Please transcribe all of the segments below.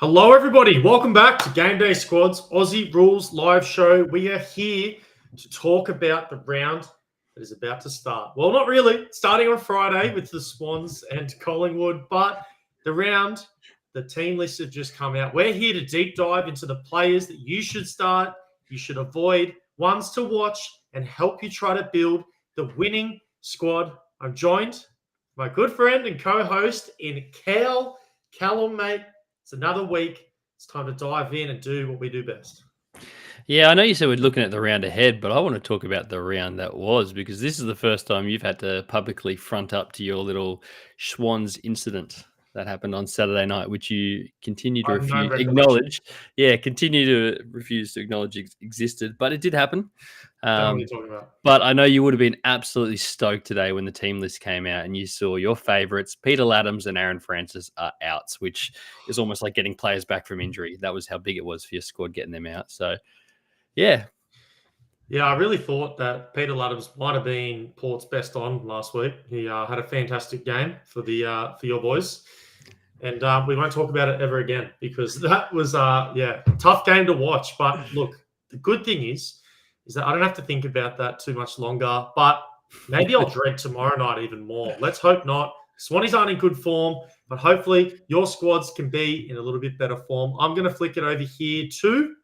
Hello, everybody. Welcome back to Game Day Squads Aussie Rules live show. We are here to talk about the round that is about to start. Well, not really. Starting on Friday with the Swans and Collingwood, but the round, the team lists have just come out. We're here to deep dive into the players that you should start, you should avoid, ones to watch, and help you try to build the winning squad. I'm joined by my good friend and co-host in Callum, mate. It's another week. It's time to dive in and do what we do best. Yeah, I know you said we're looking at the round ahead, but I want to talk about the round that was because this is the first time you've had to publicly front up to your little Swans incident that happened on Saturday night, which you continue to I have no recollection. acknowledge. Yeah, continue to refuse to acknowledge existed, but it did happen. Don't know what you're talking about. But I know you would have been absolutely stoked today when the team list came out and you saw your favourites, Peter Laddams and Aaron Francis, are outs, which is almost like getting players back from injury. That was how big it was for your squad getting them out. So, yeah. Yeah, I really thought that Peter Laddams might have been Port's best on last week. He had a fantastic game for your boys. And we won't talk about it ever again because that was, tough game to watch. But look, the good thing is that I don't have to think about that too much longer. But maybe I'll dread tomorrow night even more. Let's hope not. Swannies aren't in good form, but hopefully your squads can be in a little bit better form. I'm going to flick it over here to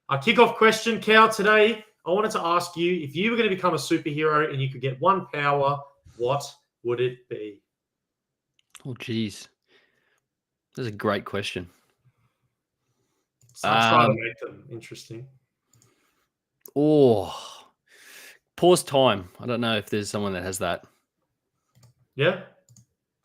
our kickoff question, Cal. Today, I wanted to ask you, if you were going to become a superhero and you could get one power, what would it be? Oh, geez. That's a great question. So I'm trying to make them interesting. Oh, pause time. I don't know if there's someone that has that. Yeah.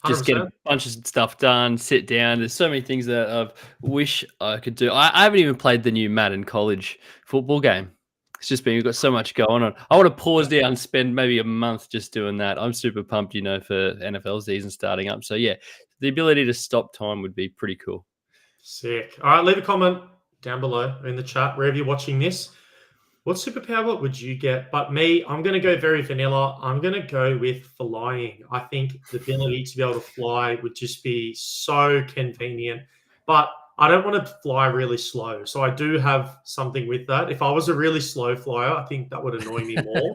100%. Just get a bunch of stuff done, sit down. There's so many things that I wish I could do. I haven't even played the new Madden college football game. It's just been, we've got so much going on. I want to pause down and spend maybe a month just doing that. I'm super pumped, for NFL season starting up. So, yeah, the ability to stop time would be pretty cool. Sick. All right, leave a comment down below in the chat, wherever you're watching this. What superpower would you get? But me, I'm going to go very vanilla. I'm going to go with flying. I think the ability to be able to fly would just be so convenient. But I don't want to fly really slow. So I do have something with that. If I was a really slow flyer, I think that would annoy me more.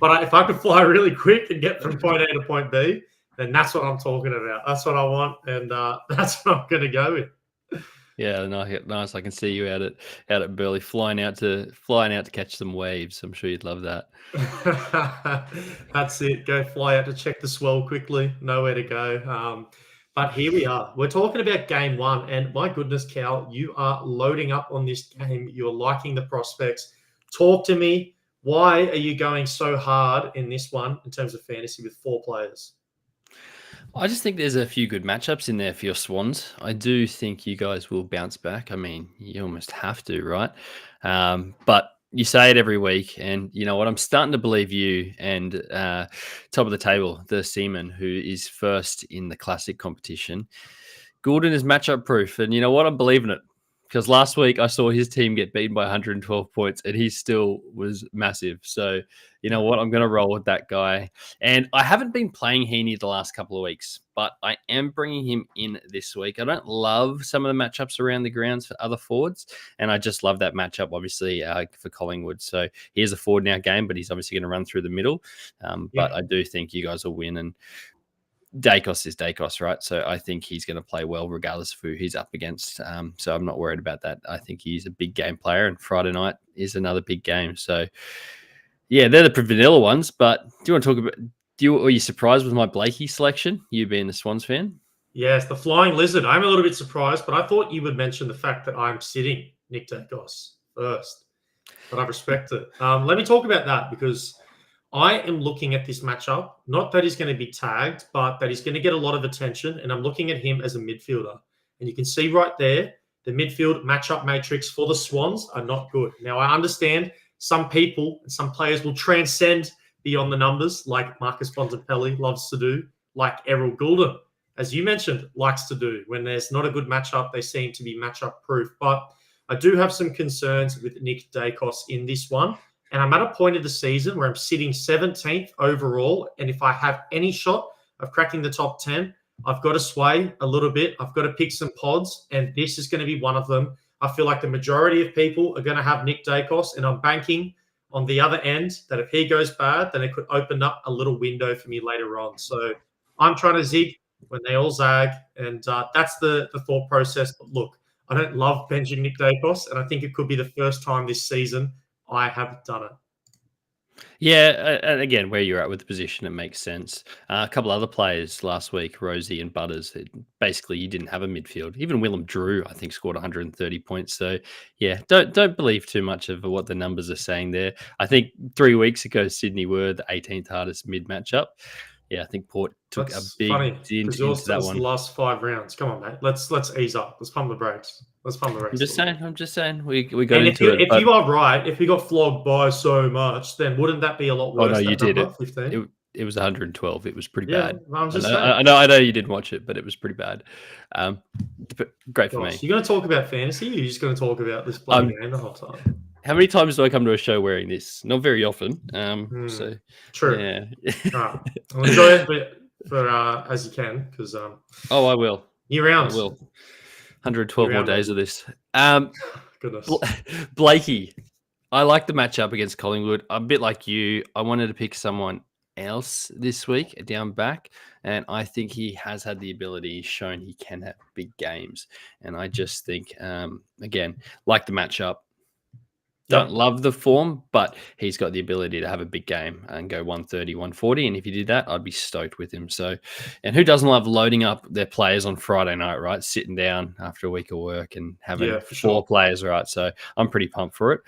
But if I could fly really quick and get from point A to point B, then that's what I'm talking about. That's what I want. And that's what I'm going to go with. Yeah, nice. I can see you out at Burleigh flying out to catch some waves. I'm sure you'd love that. That's it. Go fly out to check the swell quickly. Nowhere to go. But here we are. We're talking about game one. And my goodness, Cal, you are loading up on this game. You're liking the prospects. Talk to me. Why are you going so hard in this one in terms of fantasy with 4 players? I just think there's a few good matchups in there for your Swans. I do think you guys will bounce back. I mean, you almost have to, right? But you say it every week, and you know what? I'm starting to believe you. And top of the table, the Seaman, who is first in the Classic competition. Gordon is matchup proof, and you know what? I'm believing it. Because last week I saw his team get beaten by 112 points and he still was massive. So, you know what? I'm going to roll with that guy. And I haven't been playing Heaney the last couple of weeks, but I am bringing him in this week. I don't love some of the matchups around the grounds for other forwards. And I just love that matchup, obviously, for Collingwood. So he is a forward now game, but he's obviously going to run through the middle. But I do think you guys will win. And Dacos is Dacos, right? So I think he's going to play well regardless of who he's up against. So I'm not worried about that. I think he's a big game player, and Friday night is another big game. So, yeah, they're the vanilla ones. But do you want to talk about? Are you surprised with my Blakey selection? You being a Swans fan? Yes, the flying lizard. I'm a little bit surprised, but I thought you would mention the fact that I'm sitting Nick Dacos first. But I respect it. Let me talk about that because I am looking at this matchup, not that he's going to be tagged, but that he's going to get a lot of attention. And I'm looking at him as a midfielder. And you can see right there, the midfield matchup matrix for the Swans are not good. Now, I understand some people and some players will transcend beyond the numbers, like Marcus Bontempelli loves to do, like Errol Goulden, as you mentioned, likes to do. When there's not a good matchup, they seem to be matchup proof. But I do have some concerns with Nick Dacos in this one. And I'm at a point of the season where I'm sitting 17th overall. And if I have any shot of cracking the top 10, I've got to sway a little bit. I've got to pick some pods, and this is going to be one of them. I feel like the majority of people are going to have Nick Dacos, and I'm banking on the other end that if he goes bad, then it could open up a little window for me later on. So I'm trying to zig when they all zag, and that's the thought process. But look, I don't love benching Nick Dacos, and I think it could be the first time this season I have done it. Yeah, and again, where you're at with the position, it makes sense. A couple other players last week, Rosie and Butters. Basically, you didn't have a midfield. Even Willem Drew, I think, scored 130 points. So, yeah, don't believe too much of what the numbers are saying there. I think 3 weeks ago, Sydney were the 18th hardest mid matchup. Yeah, I think Port took a That's big funny dint because yours into that was the one. last 5 rounds. Come on, mate. Let's ease up. Let's pump the brakes. Let's pump the brakes. I'm just saying, we got And into it. if you are right, if we got flogged by so much, then wouldn't that be a lot Oh no, worse? you That did number, it. 15. It was 112. It was pretty Yeah, bad. I'm I just know, saying. I know you didn't watch it, but it was pretty bad. But great for Gosh, me. you're going to talk about fantasy, or you're just going to talk about this bloody game the whole time? How many times do I come to a show wearing this? Not very often. So True. yeah. All right. Well, enjoy it for as you can, because Oh, I will. year round. I will. 112 more round, days baby. of this. Goodness. Blakey. I like the matchup against Collingwood. I'm a bit like you. I wanted to pick someone else this week down back, and I think he has had the ability, shown he can have big games. And I just think, again, like the matchup. Don't Yep. love the form, but he's got the ability to have a big game and go 130, 140. And if he did that, I'd be stoked with him. So, and who doesn't love loading up their players on Friday night, right? Sitting down after a week of work and having Yeah, for four sure. players, right? So I'm pretty pumped for it.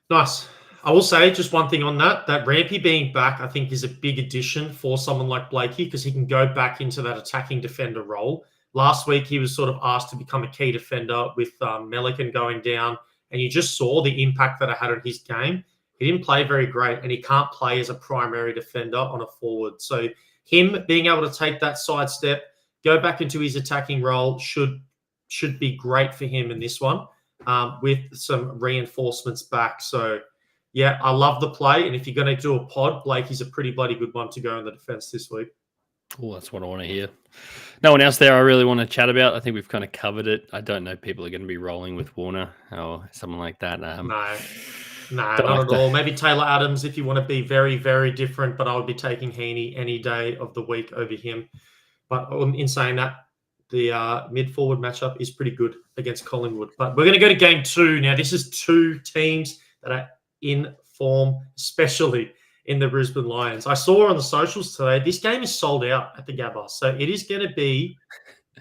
Nice. I will say just one thing on that. That Rampy being back, I think, is a big addition for someone like Blakey because he can go back into that attacking defender role. Last week, he was sort of asked to become a key defender with Melican going down, and you just saw the impact that it had on his game. He didn't play very great, and he can't play as a primary defender on a forward. So him being able to take that side step, go back into his attacking role should be great for him in this one. With some reinforcements back. So, yeah, I love the play. And if you're going to do a pod, Blakey's a pretty bloody good one to go in the defense this week. Oh, that's what I want to hear. No one else there I really want to chat about. I think we've kind of covered it. I don't know people are going to be rolling with Warner or someone like that. No, not at all. Maybe Taylor Adams if you want to be very, very different, but I would be taking Heaney any day of the week over him. But in saying that, the mid-forward matchup is pretty good against Collingwood. But we're going to go to game 2. Now, this is 2 teams that are in form, especially in the Brisbane Lions. I saw on the socials today, this game is sold out at the Gabba. So it is going to be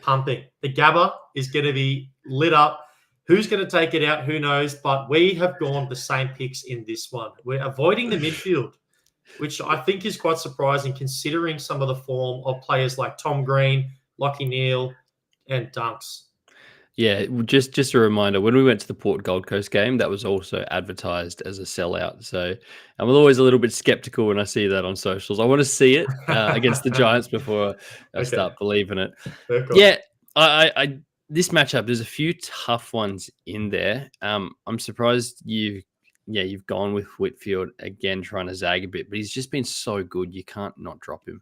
pumping. The Gabba is going to be lit up. Who's going to take it out? Who knows? But we have gone the same picks in this one. We're avoiding the midfield, which I think is quite surprising considering some of the form of players like Tom Green, Lachie Neale, and Dunks. Yeah, just a reminder, when we went to the Port Gold Coast game, that was also advertised as a sellout. So I'm always a little bit skeptical when I see that on socials. I want to see it against the Giants before I start believing it. Yeah, I this matchup, there's a few tough ones in there. I'm surprised you've gone with Whitfield again, trying to zag a bit, but he's just been so good, you can't not drop him.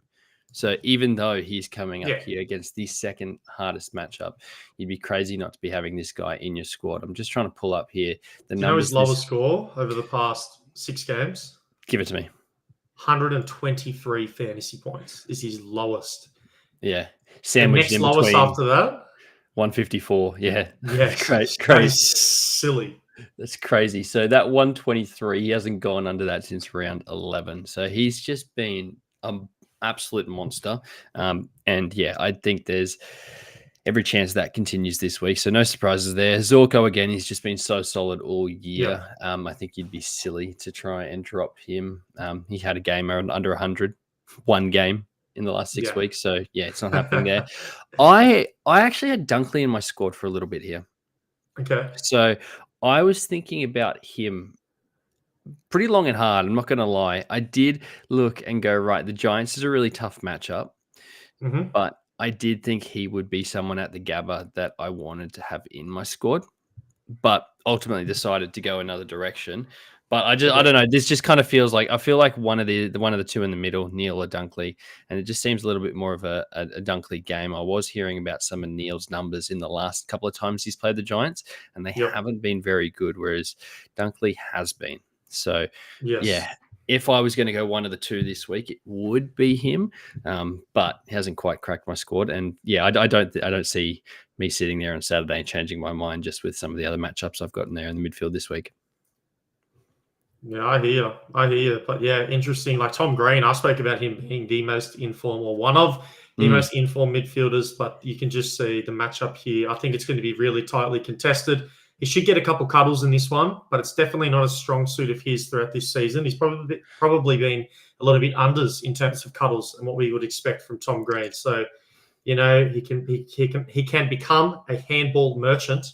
So even though he's coming up here against the second hardest matchup, you'd be crazy not to be having this guy in your squad. I'm just trying to pull up here the numbers. Do you know his lowest score over the past 6 games? Give it to me. 123 fantasy points is his lowest. Yeah. Sandwiched in between. Next lowest after that? 154. Yeah. Yeah. Crazy. That is silly. That's crazy. So that 123, he hasn't gone under that since round 11. So he's just been absolute monster. And yeah, I think there's every chance that continues this week. So no surprises there. Zorko, again, he's just been so solid all year. I think you'd be silly to try and drop him. He had a game under 100, one game in the last 6 weeks. So yeah, it's not happening there. I actually had Dunkley in my squad for a little bit here. Okay. So I was thinking about him pretty long and hard. I'm not going to lie. I did look and go, right, the Giants is a really tough matchup, but I did think he would be someone at the Gabba that I wanted to have in my squad, but ultimately decided to go another direction. But I don't know. This just kind of feels like I feel like one of the two in the middle, Neil or Dunkley, and it just seems a little bit more of a Dunkley game. I was hearing about some of Neil's numbers in the last couple of times he's played the Giants, and they haven't been very good, whereas Dunkley has been. So yeah, if I was going to go one of the two this week, it would be him, but he hasn't quite cracked my squad. And yeah, I don't see me sitting there on Saturday and changing my mind just with some of the other matchups I've got in there in the midfield this week. Yeah, I hear you. But yeah, interesting. Like Tom Green, I spoke about him being the most informed, or one of the most informed midfielders, but you can just see the matchup here. I think it's going to be really tightly contested. He should get a couple cuddles in this one, but it's definitely not a strong suit of his throughout this season. He's probably been a little bit unders in terms of cuddles and what we would expect from Tom Green. So, he can become a handball merchant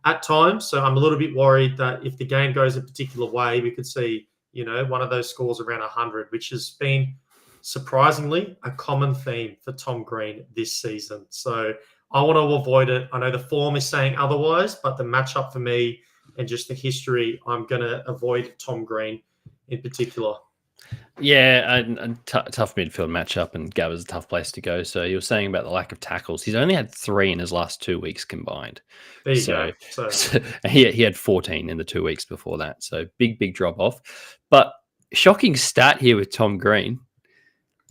at times. So I'm a little bit worried that if the game goes a particular way, we could see, one of those scores around 100, which has been surprisingly a common theme for Tom Green this season. So I want to avoid it. I know the form is saying otherwise, but the matchup for me and just the history, I'm going to avoid Tom Green in particular. Yeah, a tough midfield matchup, and Gabba's a tough place to go. So you were saying about the lack of tackles. He's only had 3 in his last 2 weeks combined. There you go. So he had 14 in the 2 weeks before that. So big drop off. But shocking stat here with Tom Green.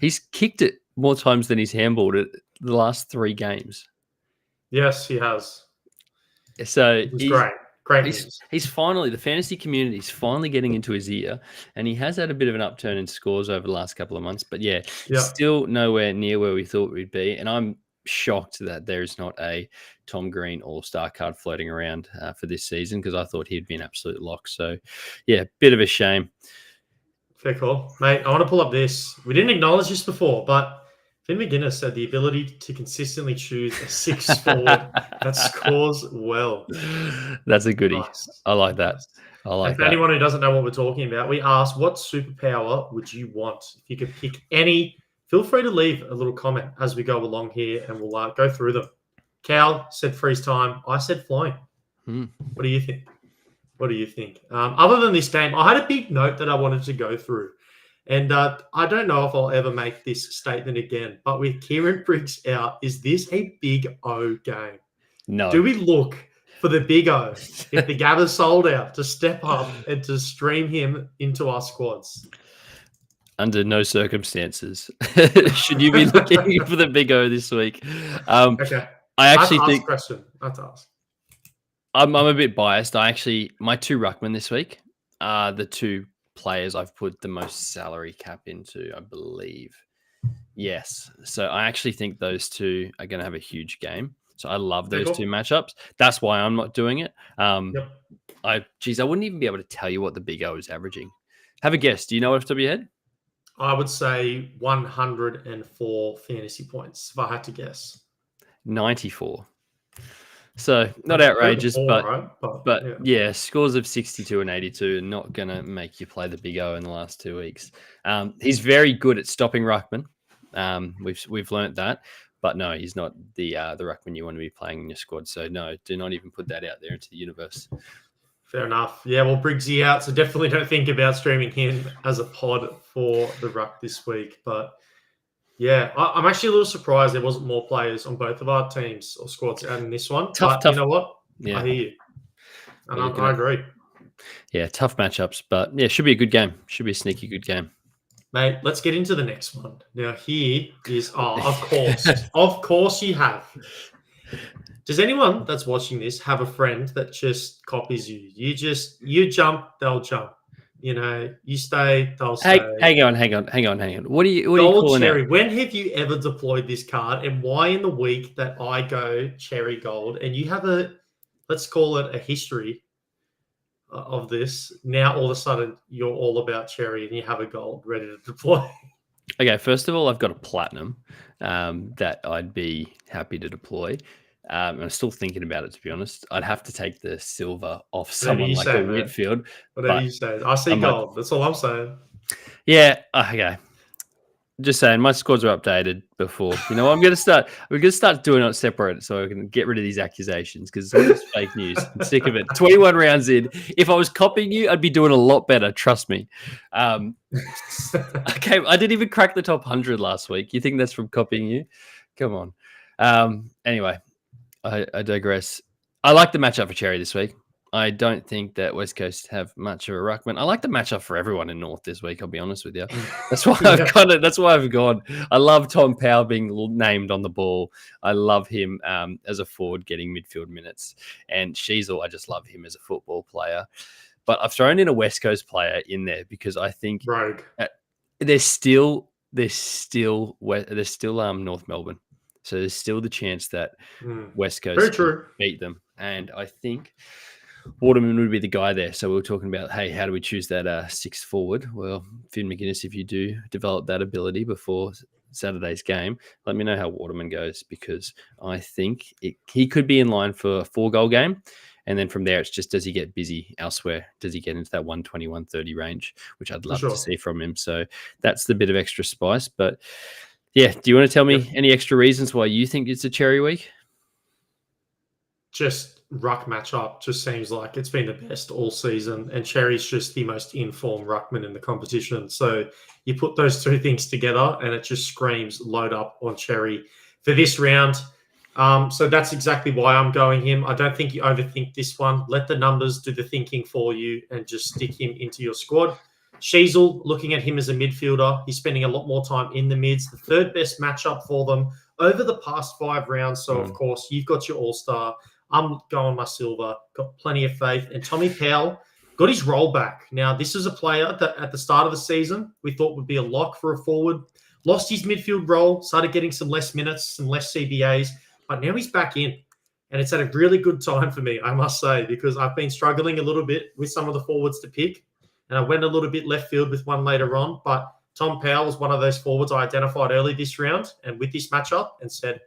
He's kicked it more times than he's handballed it the last 3 games. Yes, he has. So he's great. Great news. He's finally, the fantasy community is finally getting into his ear, and he has had a bit of an upturn in scores over the last couple of months. But yeah, still nowhere near where we thought we'd be. And I'm shocked that there is not a Tom Green All-Star card floating around for this season, because I thought he'd be an absolute lock. So yeah, bit of a shame. Fair call. Mate, I want to pull up this. We didn't acknowledge this before, but Finn McGuinness had the ability to consistently choose a 6 forward that scores well. That's a goodie. Nice. I like that. And for anyone who doesn't know what we're talking about, we asked, what superpower would you want? If you could pick any, feel free to leave a little comment as we go along here, and we'll go through them. Cal said freeze time. I said flying. What do you think? Other than this game, I had a big note that I wanted to go through. And I don't know if I'll ever make this statement again, but with Kieran Briggs out, is this a big O game? No. Do we look for the big O if the Gabba's sold out to step up and to stream him into our squads? Under no circumstances should you be looking for the big O this week. Okay. I actually think question. That's asked. I'm a bit biased. My 2 ruckmen this week are the 2 players I've put the most salary cap into, I believe. Yes. So I actually think those 2 are going to have a huge game. So I love those 2 matchups. That's why I'm not doing it. I wouldn't even be able to tell you what the big O is averaging. Have a guess. Do you know off the top of your head? I would say 104 fantasy points if I had to guess. 94. So not outrageous, but yeah, scores of 62 and 82 are not going to make you play the big O in the last 2 weeks. He's very good at stopping ruckman. We've learnt that, but no, he's not the ruckman you want to be playing in your squad. So no, do not even put that out there into the universe. Fair enough. Yeah, well, Briggsy out, so definitely don't think about streaming him as a pod for the ruck this week. But yeah, I'm actually a little surprised there wasn't more players on both of our teams or squads out in this one. Tough. You know what? Yeah. I hear you. And I agree. Yeah, tough matchups. But yeah, should be a good game. Should be a sneaky good game. Mate, let's get into the next one. Now, here is, of course. Of course you have. Does anyone that's watching this have a friend that just copies you? You jump, they'll jump. You stay, they'll stay. Hang on. What are you calling Cherry, out? when have you ever deployed this card, and why in the week that I go Cherry Gold and you have let's call it a history of this, now all of a sudden you're all about Cherry and you have a gold ready to deploy? Okay, first of all, I've got a platinum that I'd be happy to deploy. I'm still thinking about it, to be honest. I'd have to take the silver off someone like a Whitfield. Whatever you say. I see gold. That's all I'm saying. Yeah. Okay. Just saying, my squads are updated before. You know, I'm going to start. We're going to start doing it separate, so I can get rid of these accusations because it's all just fake news. I'm sick of it. 21 rounds in. If I was copying you, I'd be doing a lot better. Trust me. Okay, I didn't even crack the top 100 last week. You think that's from copying you? Come on. Anyway, I digress. I like the matchup for Cherry this week. I don't think that West Coast have much of a ruckman. I like the matchup for everyone in North this week. I'll be honest with you. That's why That's why I've gone. I love Tom Powell being named on the ball. I love him as a forward getting midfield minutes, and Sheasel. I just love him as a football player. But I've thrown in a West Coast player in there because I think Rogue. There's still North Melbourne, so there's still the chance that West Coast can beat them, and I think Waterman would be the guy there. So we were talking about, hey, how do we choose that sixth forward? Well, Finn McGuinness, if you do develop that ability before Saturday's game, let me know how Waterman goes, because I think he could be in line for a 4-goal game. And then from there, it's just, does he get busy elsewhere? Does he get into that 120, 130 range, which I'd love to see from him. So that's the bit of extra spice. But yeah, do you want to tell me any extra reasons why you think it's a Cherry week? Just ruck matchup just seems like it's been the best all season, and Cherry's just the most informed ruckman in the competition. So you put those two things together and it just screams load up on Cherry for this round. So that's exactly why I'm going him. I don't think you overthink this one. Let the numbers do the thinking for you and just stick him into your squad. Sheasel, looking at him as a midfielder, he's spending a lot more time in the mids. The third best matchup for them over the past 5 rounds. So, of course, you've got your all-star. I'm going my silver, got plenty of faith. And Tommy Powell got his role back. Now, this is a player that at the start of the season we thought would be a lock for a forward. Lost his midfield role, started getting some less minutes, some less CBAs, but now he's back in. And it's at a really good time for me, I must say, because I've been struggling a little bit with some of the forwards to pick. And I went a little bit left field with one later on. But Tom Powell was one of those forwards I identified early this round and with this matchup and said,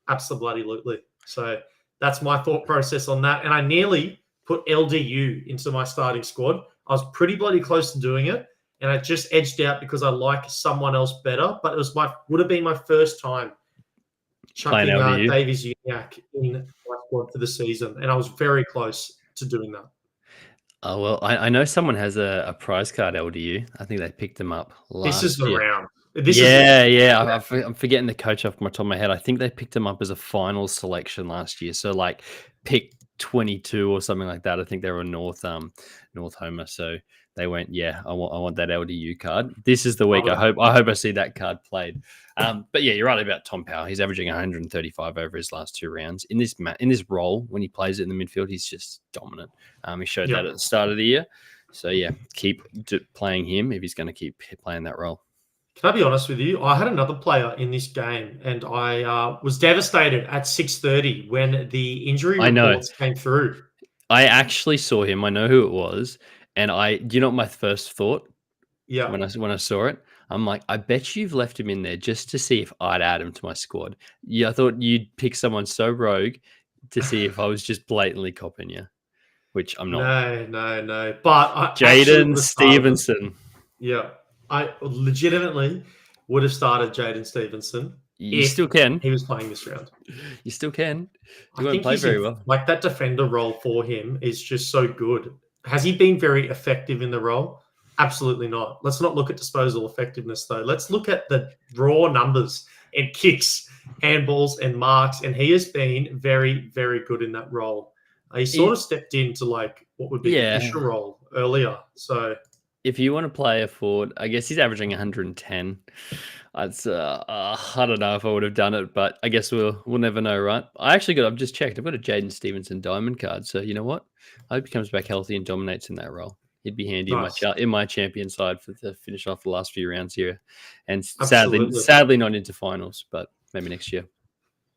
absolutely. So that's my thought process on that. And I nearly put LDU into my starting squad. I was pretty bloody close to doing it. And I just edged out because I like someone else better. But it would have been my first time chucking Davies Uniacke in my squad for the season. And I was very close to doing that. Oh, well, I know someone has a prize card LDU. I think they picked them up last year. This is the round. I'm forgetting the coach off my top of my head. I think they picked him up as a final selection last year. So like pick 22 or something like that. I think they were North Homer. So they went, I want that LDU card. This is the week. I hope I see that card played. But yeah, you're right about Tom Powell. He's averaging 135 over his last 2 rounds. In this role, when he plays it in the midfield, he's just dominant. He showed that at the start of the year. So yeah, keep playing him if he's going to keep playing that role. Can I be honest with you? I had another player in this game, and I was devastated at 6:30 when the injury reports came through. I actually saw him. I know who it was, and do you know what my first thought? Yeah. When I saw it, I'm like, I bet you've left him in there just to see if I'd add him to my squad. Yeah, I thought you'd pick someone so rogue to see if I was just blatantly copying you, which I'm not. No. But Jaden Stevenson. Yeah. I legitimately would have started Jaden Stevenson. You still can. He was playing this round. You still can. He won't play very well. Like that defender role for him is just so good. Has he been very effective in the role? Absolutely not. Let's not look at disposal effectiveness though. Let's look at the raw numbers and kicks, handballs and marks. And he has been very, very good in that role. He sort of stepped into like what would be the official role earlier. So if you want to play a forward, I guess he's averaging 110. I don't know if I would have done it, but I guess we'll never know, right? I've just checked. I've got a Jaden Stevenson diamond card. So you know what? I hope he comes back healthy and dominates in that role. He'd be handy in my champion side to finish off the last few rounds here. And sadly not into finals, but maybe next year.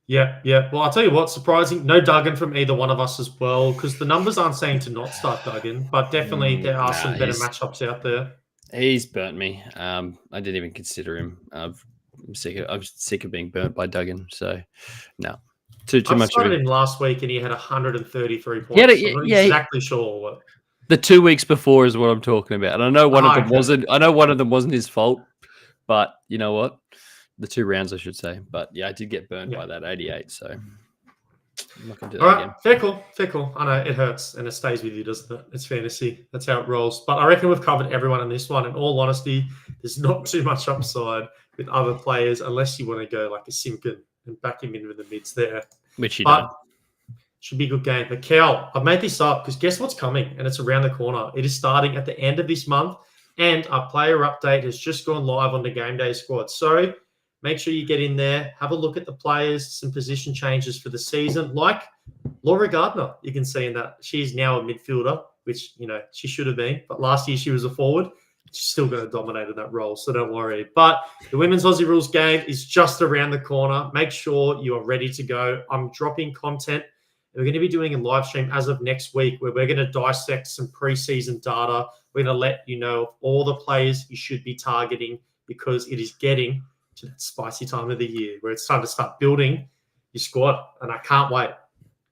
Yeah. Well, I'll tell you what, surprising. No Duggan from either one of us as well, because the numbers aren't saying to not start Duggan, but definitely there are some better matchups out there. He's burnt me. I didn't even consider him. I'm sick of being burnt by Duggan. So, no. Too much. I started him last week and he had 133 points. I'm not exactly sure what. The 2 weeks before is what I'm talking about. And I know one of them wasn't. I know one of them wasn't his fault, but you know what? The 2 rounds, I should say. But yeah, I did get burned by that 88, so I'm not going to do All that right, again. fair call, fair call. I know it hurts and it stays with you, doesn't it? It's fantasy. That's how it rolls. But I reckon we've covered everyone in this one. In all honesty, there's not too much upside with other players unless you want to go like a Simkin and back him in with the mids there. Which you But don't. should be a good game. But Cal, I've made this up because guess what's coming? And it's around the corner. It is starting at the end of this month. And our player update has just gone live on the game day squad. So make sure you get in there, have a look at the players, some position changes for the season. Like Laura Gardner, you can see in that she's now a midfielder, which, she should have been. But last year she was a forward. She's still going to dominate in that role, so don't worry. But the Women's Aussie Rules game is just around the corner. Make sure you are ready to go. I'm dropping content. We're going to be doing a live stream as of next week where we're going to dissect some preseason data. We're going to let you know of all the players you should be targeting because it is getting to that spicy time of the year where it's time to start building your squad. And I can't wait.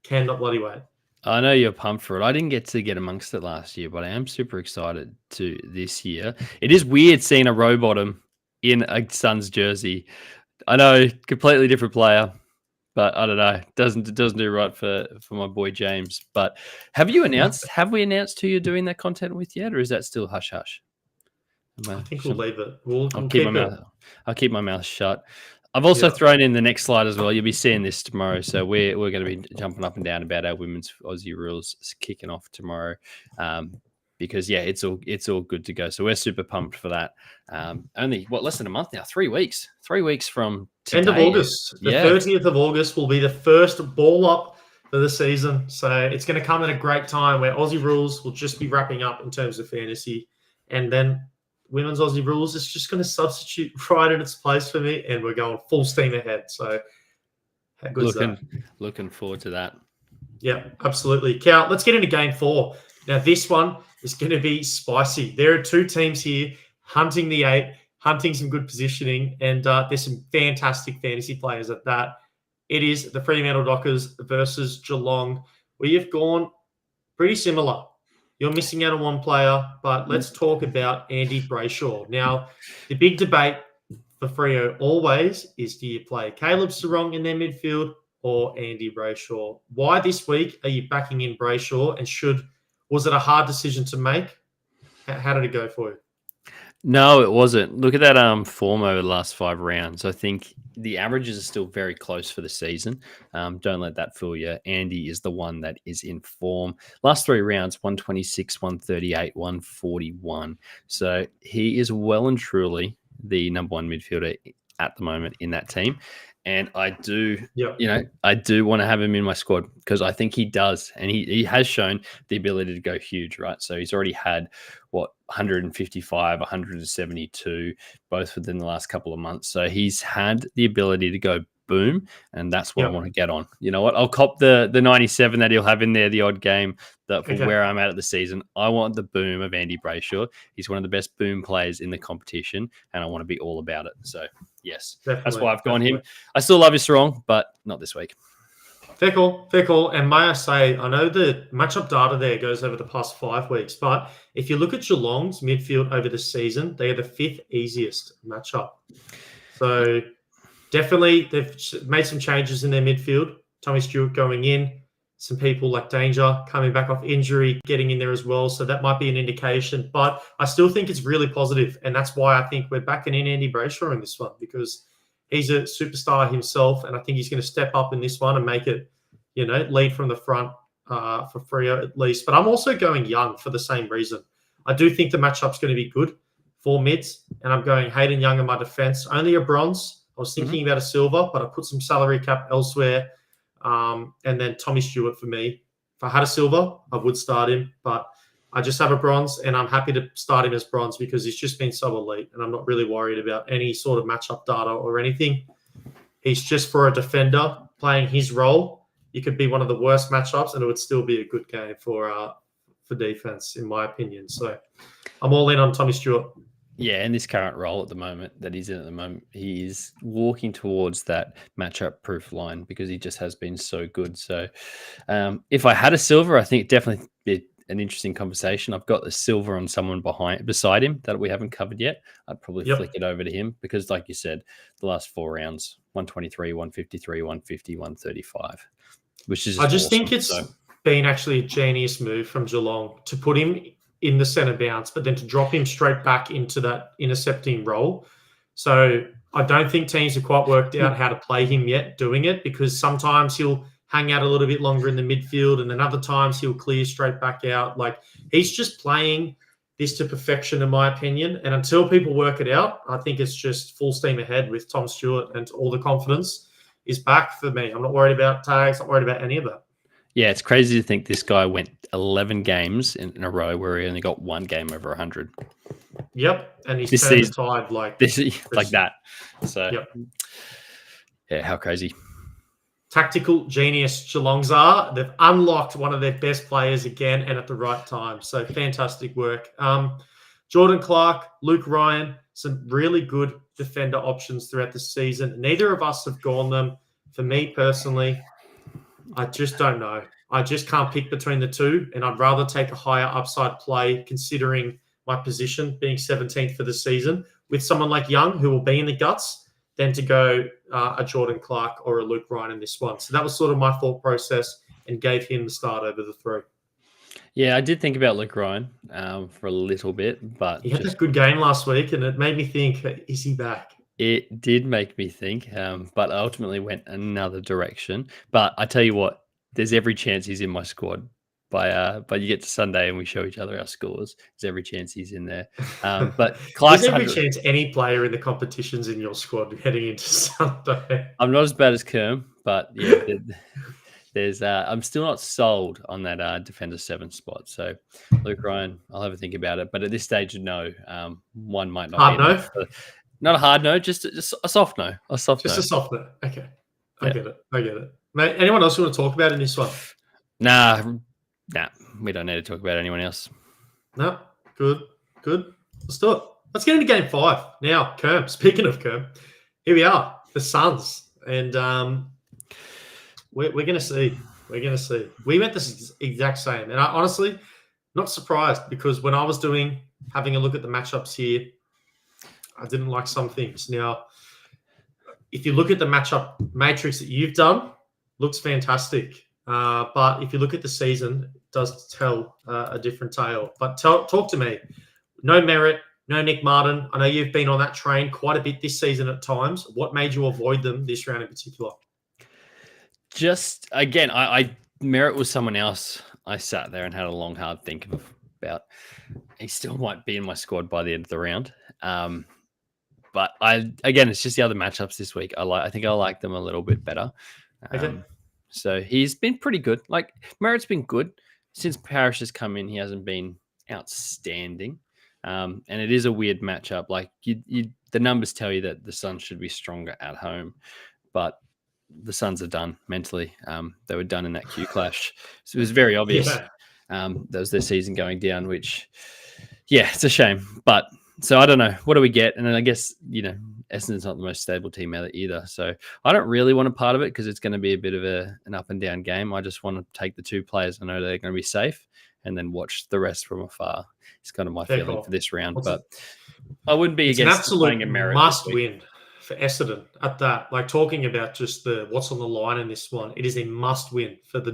Cannot bloody wait. I know you're pumped for it. I didn't get to get amongst it last year, but I am super excited to this year. It is weird seeing a row bottom in a Suns jersey. I know, completely different player, but I don't know. It doesn't do right for my boy James. But have we announced who you're doing that content with yet, or is that still hush hush? I think we'll leave it. We'll I'll keep my mouth shut. I've also thrown in the next slide as well. You'll be seeing this tomorrow. So we're going to be jumping up and down about our Women's Aussie Rules kicking off tomorrow. Because it's all good to go. So we're super pumped for that. Only less than a month now, 3 weeks. 3 weeks from today. End of August. The 30th of August will be the first ball up for the season. So it's going to come at a great time where Aussie Rules will just be wrapping up in terms of fantasy. And then Women's Aussie Rules is just going to substitute right in its place for me, and we're going full steam ahead. So how good is that? Looking forward to that. Yeah, absolutely. Cal, let's get into game 4. Now, this one is going to be spicy. There are 2 teams here hunting the 8, hunting some good positioning, and there's some fantastic fantasy players at that. It is the Fremantle Dockers versus Geelong. We have gone pretty similar. You're missing out on one player, but let's talk about Andy Brayshaw. Now, the big debate for Freo always is, do you play Caleb Sarong in their midfield or Andy Brayshaw? Why this week are you backing in Brayshaw, and was it a hard decision to make? How did it go for you? No, it wasn't. Look at that form over the last 5 rounds. I think the averages are still very close for the season. Don't let that fool you. Andy is the one that is in form. Last 3 rounds, 126, 138, 141. So he is well and truly the number 1 midfielder at the moment in that team. And I do, I do want to have him in my squad because I think he does. And he has shown the ability to go huge, right? So he's already had, 155, 172, both within the last couple of months. So he's had the ability to go boom, and that's what I want to get on. You know what? I'll cop the 97 that he'll have in there, the odd game that for where I'm at the season. I want the boom of Andy Brayshaw. He's one of the best boom players in the competition, and I want to be all about it. So, yes, that's why I've gone him. I still love you strong, but not this week. Fair call. And may I say, I know the matchup data there goes over the past 5 weeks, but if you look at Geelong's midfield over the season, they are the 5th easiest matchup. So definitely they've made some changes in their midfield. Tommy Stewart going in, some people like Danger coming back off injury, getting in there as well. So that might be an indication, but I still think it's really positive. And that's why I think we're backing in Andy Brayshaw in this one, because he's a superstar himself, and I think he's going to step up in this one and make it, lead from the front for Freo at least. But I'm also going Young for the same reason. I do think the matchup's going to be good for mids, and I'm going Hayden Young in my defense. Only a bronze. I was thinking about a silver, but I put some salary cap elsewhere. And then Tommy Stewart for me. If I had a silver, I would start him, but I just have a bronze, and I'm happy to start him as bronze because he's just been so elite, and I'm not really worried about any sort of matchup data or anything. He's just for a defender playing his role. You could be one of the worst matchups, and it would still be a good game for defense, in my opinion. So I'm all in on Tommy Stewart. Yeah, in this current role at the moment that he's in at the moment, he is walking towards that matchup-proof line because he just has been so good. So if I had a silver, I think definitely an interesting conversation. I've got the silver on someone beside him that we haven't covered yet. I'd probably flick it over to him because, like you said, the last 4 rounds, 123, 153, 150, 135, which is I just awesome. think it's been actually a genius move from Geelong to put him in the centre bounce, but then to drop him straight back into that intercepting role. So I don't think teams have quite worked out how to play him yet doing it, because sometimes he'll hang out a little bit longer in the midfield and then other times he'll clear straight back out. Like, he's just playing this to perfection, in my opinion. And until people work it out, I think it's just full steam ahead with Tom Stewart, and all the confidence is back for me. I'm not worried about tags, not worried about any of that. Yeah, it's crazy to think this guy went 11 games in a row where he only got 1 game over 100. Yep, and he's turned the tide like that. So, yeah, how crazy. Tactical genius Geelongs are. They've unlocked one of their best players again, and at the right time. So fantastic work. Jordan Clark, Luke Ryan, some really good defender options throughout the season. Neither of us have gone them. For me personally, I just don't know. I just can't pick between the two, and I'd rather take a higher upside play, considering my position being 17th for the season, with someone like Young who will be in the guts, than to go a Jordan Clark or a Luke Ryan in this one. So that was sort of my thought process, and gave him the start over the 3. Yeah, I did think about Luke Ryan for a little bit, but he had that good game last week, and it made me think, is he back? It did make me think, but I ultimately went another direction. But I tell you what, there's every chance he's in my squad. By you get to Sunday and we show each other our scores, there's every chance he's in there. But Clark's there's every chance any player in the competition's in your squad heading into Sunday. I'm not as bad as Kerm, but yeah, there's I'm still not sold on that defender 7 spot. So Luke Ryan, I'll have a think about it. But at this stage, no, one might not hard be enough. Not a hard no, just a soft no. A soft no. A soft no. Okay. I get it. Mate, anyone else you want to talk about in this one? Nah, we don't need to talk about anyone else. No, good. Let's do it. Let's get into game 5 now. Kerm. Speaking of Kerm, here we are, the Suns, and we're going to see. We're going to see. We went the exact same, and I honestly not surprised, because when I was having a look at the matchups here, I didn't like some things. Now, if you look at the matchup matrix that you've done, looks fantastic. But if you look at the season, it does tell a different tale. But talk to me. No Merritt, no Nick Martin. I know you've been on that train quite a bit this season at times. What made you avoid them this round in particular? Just, again, Merritt was someone else I sat there and had a long, hard think about. He still might be in my squad by the end of the round. But it's just the other matchups this week. I think I like them a little bit better. Okay. So he's been pretty good. Like, Merritt's been good since Parrish has come in. He hasn't been outstanding, and it is a weird matchup. Like, the numbers tell you that the Suns should be stronger at home, but the Suns are done mentally. They were done in that Q clash, so it was very obvious. That was their season going down. Which, yeah, it's a shame, but. So I don't know. What do we get? And then I guess, Essendon's not the most stable team either. So I don't really want a part of it, because it's going to be a bit of an up and down game. I just want to take the 2 players I know they're going to be safe, and then watch the rest from afar. It's kind of my feeling for this round. But I wouldn't be against playing a Merritt. Must win for Essendon at that. Like, talking about just what's on the line in this one, it is a must win for the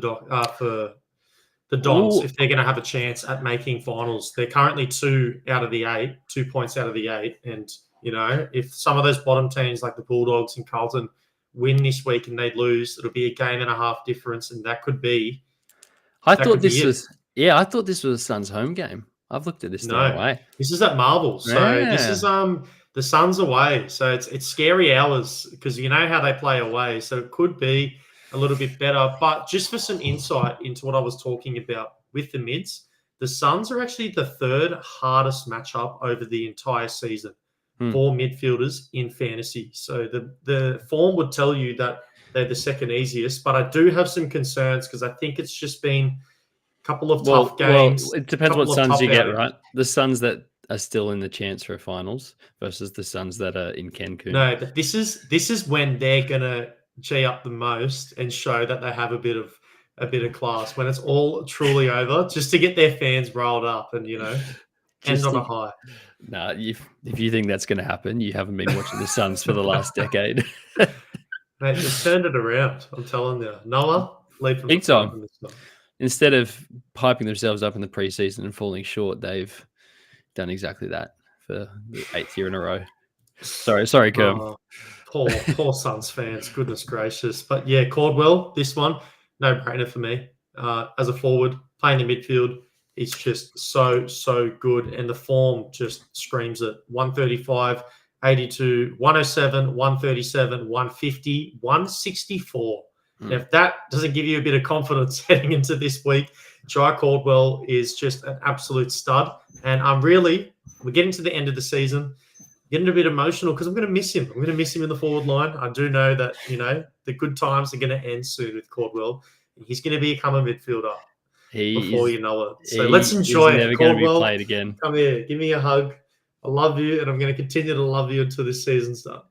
Dons, if they're going to have a chance at making finals. They're currently 2 points out of the 8. And, if some of those bottom teams like the Bulldogs and Carlton win this week and they lose, it'll be a game and a half difference. And that could be. I thought this was a Suns home game. I've looked at this away. This is at Marvel. So this is the Suns away. So it's scary hours, because you know how they play away. So it could be a little bit better. But just for some insight into what I was talking about with the mids, the Suns are actually the 3rd hardest matchup over the entire season for midfielders in fantasy. So the form would tell you that they're the 2nd easiest. But I do have some concerns, because I think it's just been a couple of tough games. Well, it depends what Suns you get, right? The Suns that are still in the chance for finals versus the Suns that are in Cancun. No, but this is when they're going to G up the most and show that they have a bit of a bit of class when it's all truly over, just to get their fans riled up and end on a high. Nah, if you think that's going to happen, you haven't been watching the Suns for the last decade. Mate, they've turned it around. I'm telling you, Noah, lead from the Big front time. in this one. Instead of hyping themselves up in the preseason and falling short, they've done exactly that for the 8th year in a row. Sorry, Kerm. Poor Suns fans. Goodness gracious. But yeah, Caldwell, this one, no brainer for me. As a forward, playing the midfield, he's just so good. And the form just screams it. 135, 82, 107, 137, 150, 164. And if that doesn't give you a bit of confidence heading into this week, Jai Caldwell is just an absolute stud. And we're getting to the end of the season, getting a bit emotional because I'm going to miss him. I'm going to miss him in the forward line. I do know that, the good times are going to end soon with Caldwell. He's going to become a midfielder before you know it. So let's enjoy it. Never going to be played again. Come here. Give me a hug. I love you, and I'm going to continue to love you until this season's done.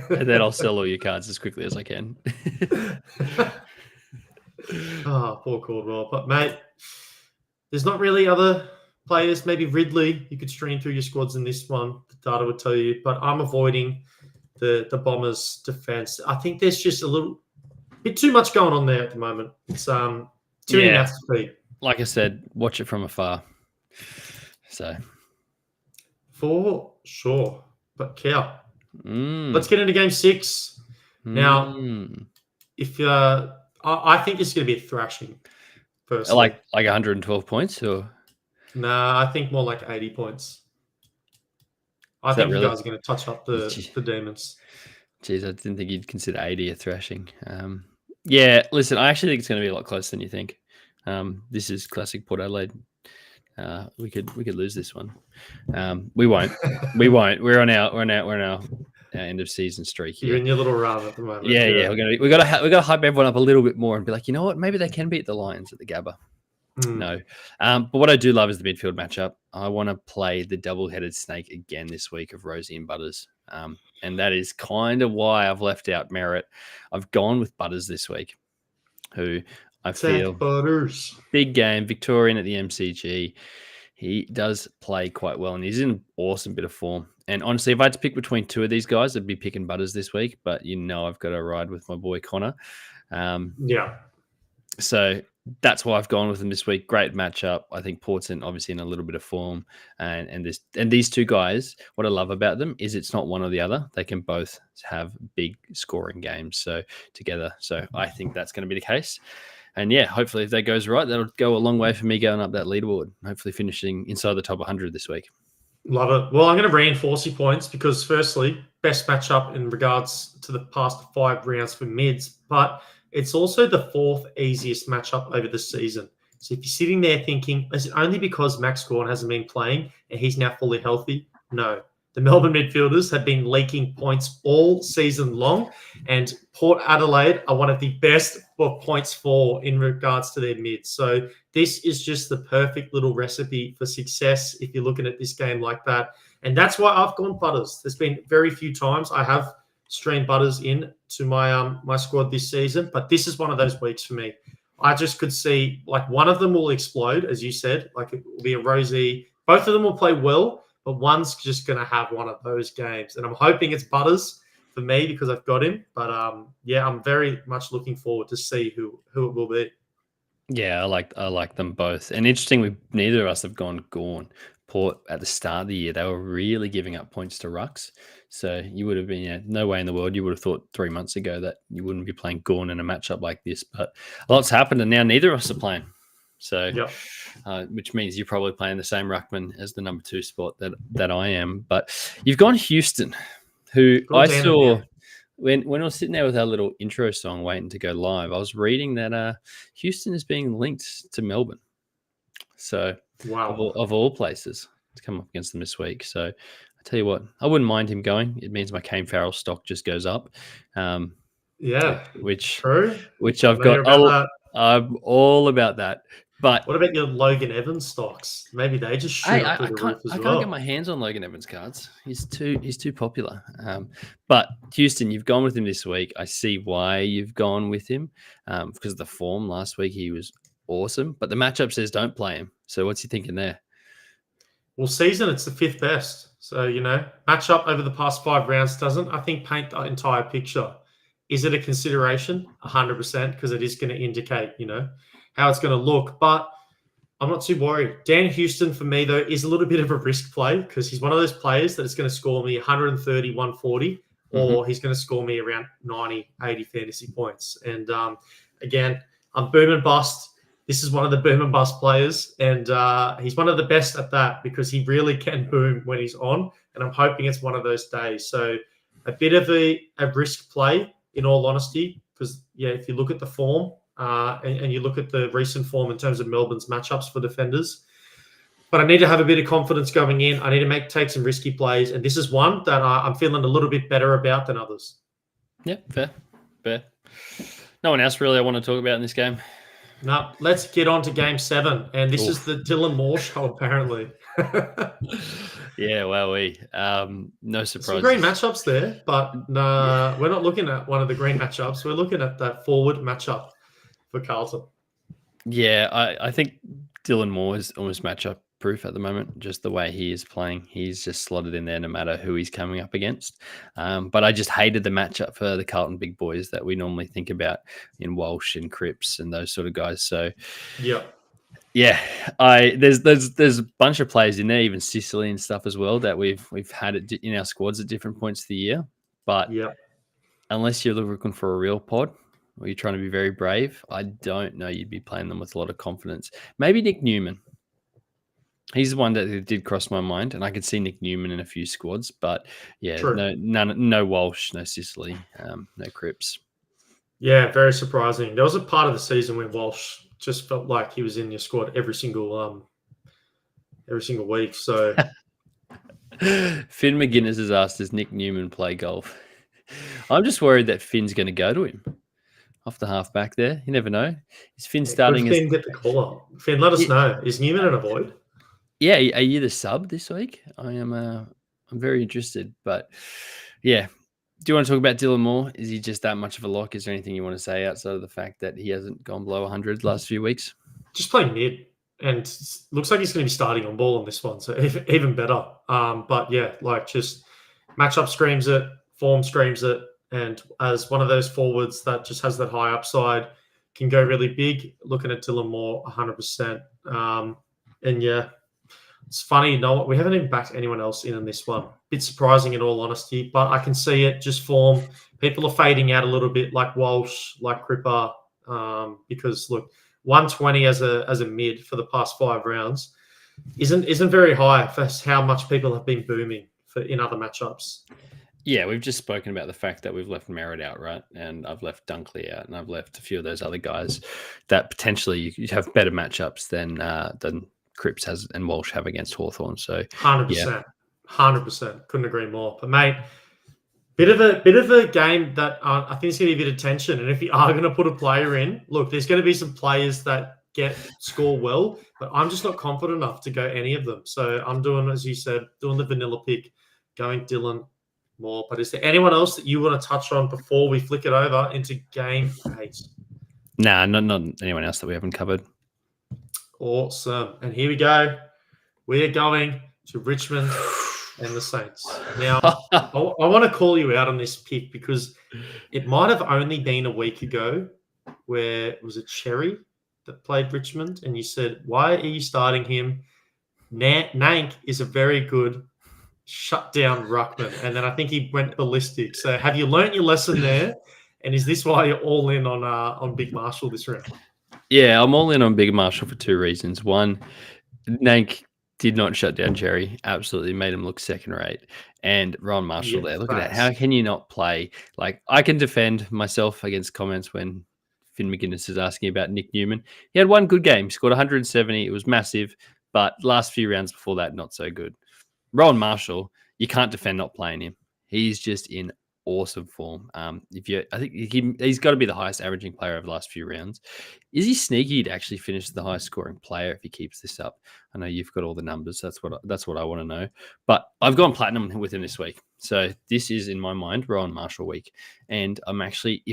And then I'll sell all your cards as quickly as I can. Poor Caldwell. But, mate, there's not really other players. Maybe Ridley, you could stream through your squads in this one. The data would tell you. But I'm avoiding the Bombers' defense. I think there's just a little bit too much going on there at the moment. It's too many mouths to feed. Like I said, watch it from afar. So, for sure. But Cow, let's get into Game 6. Now, if I think it's going to be a thrashing. Personally. Like 112 points, or I think more like 80 points. I think you guys are going to touch up the Demons. Jeez, I didn't think you'd consider 80 a thrashing. Yeah, listen, I actually think it's going to be a lot closer than you think. This is classic Port Adelaide. We could lose this one. We won't. We're on our end of season streak here. You're in your little run at the moment. Yeah. We got to hype everyone up a little bit more and be like, you know what? Maybe they can beat the Lions at the Gabba. No. But what I do love is the midfield matchup. I want to play the double-headed snake again this week of Rosie and Butters. And that is kind of why I've left out Merritt. I've gone with Butters this week, who I feel Butters. Big game, Victorian at the MCG. He does play quite well, and he's in an awesome bit of form. And honestly, if I had to pick between two of these guys, I'd be picking Butters this week. But I've got to ride with my boy Connor. So that's why I've gone with him this week. Great matchup. I think Port's obviously in a little bit of form, and these two guys. What I love about them is it's not one or the other. They can both have big scoring games together. So I think that's going to be the case. And yeah, hopefully if that goes right, that'll go a long way for me going up that leaderboard. Hopefully finishing inside the top 100 this week. Love it. Well, I'm going to reinforce your points because firstly, best matchup in regards to the past 5 rounds for mids, but it's also the 4th easiest matchup over the season. So if you're sitting there thinking, is it only because Max Gawn hasn't been playing and he's now fully healthy? No. The Melbourne midfielders have been leaking points all season long, and Port Adelaide are one of the best for points for in regards to their mids. So this is just the perfect little recipe for success if you're looking at this game like that. And that's why I've gone Butters. There's been very few times I have streamed Butters in to my my squad this season, but this is one of those weeks for me. I just could see like one of them will explode, as you said, like it will be a Rosie. Both of them will play well, but one's just going to have one of those games. And I'm hoping it's Butters for me because I've got him. But I'm very much looking forward to see who it will be. Yeah, I like them both. And interestingly, neither of us have gone Gawn. Port at the start of the year, they were really giving up points to rucks. So you would have been, no way in the world you would have thought 3 months ago that you wouldn't be playing Gawn in a matchup like this. But a lot's happened, and now neither of us are playing. So, which means you're probably playing the same ruckman as the number 2 spot that I am. But you've gone Houston, who I saw when I was sitting there with our little intro song waiting to go live. I was reading that Houston is being linked to Melbourne. So, of all places to come up against them this week. So, I tell you what, I wouldn't mind him going. It means my Kane Farrell stock just goes up. Which I've got. I'm all about that. But What about your Logan Evans stocks? Maybe they just shoot up through the roof as I can't get my well. hands on Logan Evans cards. He's too popular. But Houston, you've gone with him this week. I see why you've gone with him because of the form last week. He was awesome, but the matchup says don't play him. So what's he thinking there? Well, season, it's the 5th best. So, matchup over the past 5 rounds doesn't, I think, paint the entire picture. Is it a consideration? 100%, because it is going to indicate, how it's going to look. But I'm not too worried. Dan Houston, for me, though, is a little bit of a risk play because he's one of those players that is going to score me 130, 140, or he's going to score me around 90, 80 fantasy points. And again, I'm boom and bust. This is one of the boom and bust players, and he's one of the best at that because he really can boom when he's on, and I'm hoping it's one of those days. So a bit of a risk play, in all honesty, because, if you look at the form and you look at the recent form in terms of Melbourne's matchups for defenders, but I need to have a bit of confidence going in. I need to take some risky plays, and this is one that I'm feeling a little bit better about than others. Yeah, fair. No one else really I want to talk about in this game. No, let's get on to Game 7, and this is the Dylan Moore show, apparently. Yeah, no surprise. Some green matchups there, but we're not looking at one of the green matchups. We're looking at that forward matchup for Carlton. Yeah, I think Dylan Moore is almost matchup proof at the moment. Just the way he is playing, he's just slotted in there no matter who he's coming up against. But I just hated the matchup for the Carlton big boys that we normally think about in Walsh and Cripps and those sort of guys. So yeah, there's a bunch of players in there, even Sicily and stuff as well, that we've had it in our squads at different points of the year. But unless you're looking for a real pod, or you're trying to be very brave, I don't know you'd be playing them with a lot of confidence. Maybe Nick Newman. He's the one that did cross my mind, and I could see Nick Newman in a few squads. But no Walsh, no Sicily, no Cripps. Yeah, very surprising. There was a part of the season when Walsh just felt like he was in your squad every single week. So Finn McGuinness has asked, does Nick Newman play golf? I'm just worried that Finn's going to go to him off the half back there. You never know. Is Finn starting? Finn get the call up. Finn, let us know. Is Newman an avoid? Yeah, are you the sub this week? I'm very interested. But yeah, do you want to talk about Dylan Moore? Is he just that much of a lock? Is there anything you want to say outside of the fact that he hasn't gone below 100 the last few weeks? Just playing mid, and looks like he's going to be starting on ball on this one, so even better. But yeah, just matchup screams it, form screams it, and as one of those forwards that just has that high upside, can go really big. Looking at Dylan Moore, 100%. And yeah, it's funny, we haven't even backed anyone else in this one. Bit surprising in all honesty, but I can see it just form. People are fading out a little bit, like Walsh, like Cripper, because look, 120 as a mid for the past 5 rounds isn't very high for how much people have been booming in other matchups. Yeah, we've just spoken about the fact that we've left Merritt out, right? And I've left Dunkley out, and I've left a few of those other guys that potentially you have better matchups than Cripps has and Walsh have against Hawthorn. So 100%, 100%, couldn't agree more. But mate, bit of a game that I think it's going to be a bit of tension. And if you are going to put a player in, look, there's going to be some players that score well, but I'm just not confident enough to go any of them. So I'm doing, as you said, doing the vanilla pick, going Dylan Moore. But is there anyone else that you want to touch on before we flick it over into Game 8? Nah, not anyone else that we haven't covered. Awesome. And here we go. We are going to Richmond and the Saints. Now, I want to call you out on this pick because it might have only been a week ago where was it Cherry that played Richmond, and you said, why are you starting him? Nank is a very good shutdown ruckman, and then I think he went ballistic. So have you learnt your lesson there? And is this why you're all in on Big Marshall this round? Yeah, I'm all in on Big Marshall for 2 reasons. One, Nank did not shut down Cherry. Absolutely made him look second rate. And Ron Marshall there. Look at that. How can you not play? Like, I can defend myself against comments when Finn McGuinness is asking about Nick Newman. He had one good game. He scored 170. It was massive. But last few rounds before that, not so good. Ron Marshall, you can't defend not playing him. He's just in awesome form. I think he's got to be the highest averaging player over the last few rounds. Is he sneaky to actually finish the highest scoring player if he keeps this up? I know you've got all the numbers. That's what I want to know. But I've gone platinum with him this week, so this is in my mind Rowan Marshall week, and I'm actually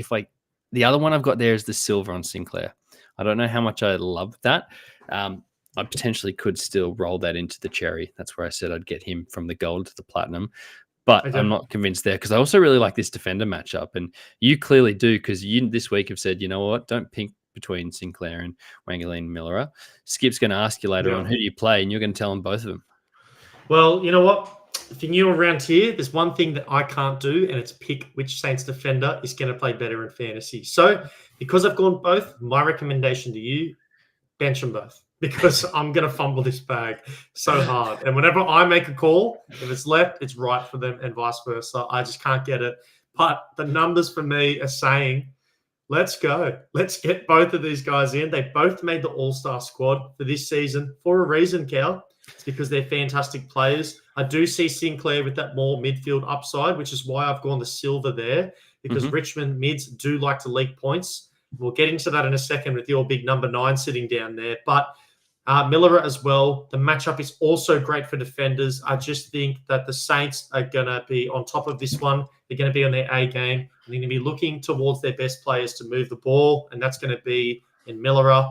the other one I've got there is the silver on Sinclair. I don't know how much I love that. I potentially could still roll that into the cherry. That's where I said I'd get him from the gold to the platinum. But Okay. I'm not convinced there because I also really like this defender matchup. And you clearly do because you this week have said, you know what, don't pick between Sinclair and Wangaleen Miller. Skip's going to ask you later on, who do you play? And you're going to tell him both of them. Well, you know what? If you're new around here, there's one thing that I can't do, and it's pick which Saints defender is going to play better in fantasy. So because I've gone both, my recommendation to you, bench them both. Because I'm going to fumble this bag so hard. And whenever I make a call, if it's left, it's right for them and vice versa. I just can't get it. But the numbers for me are saying, let's go. Let's get both of these guys in. They both made the all-star squad for this season for a reason, Cal. It's because they're fantastic players. I do see Sinclair with that more midfield upside, which is why I've gone the silver there, because Richmond mids do like to leak points. We'll get into that in a second with your big number 9 sitting down there. But Miller as well. The matchup is also great for defenders. I just think that the Saints are going to be on top of this one. They're going to be on their A game. They're going to be looking towards their best players to move the ball, and that's going to be in Miller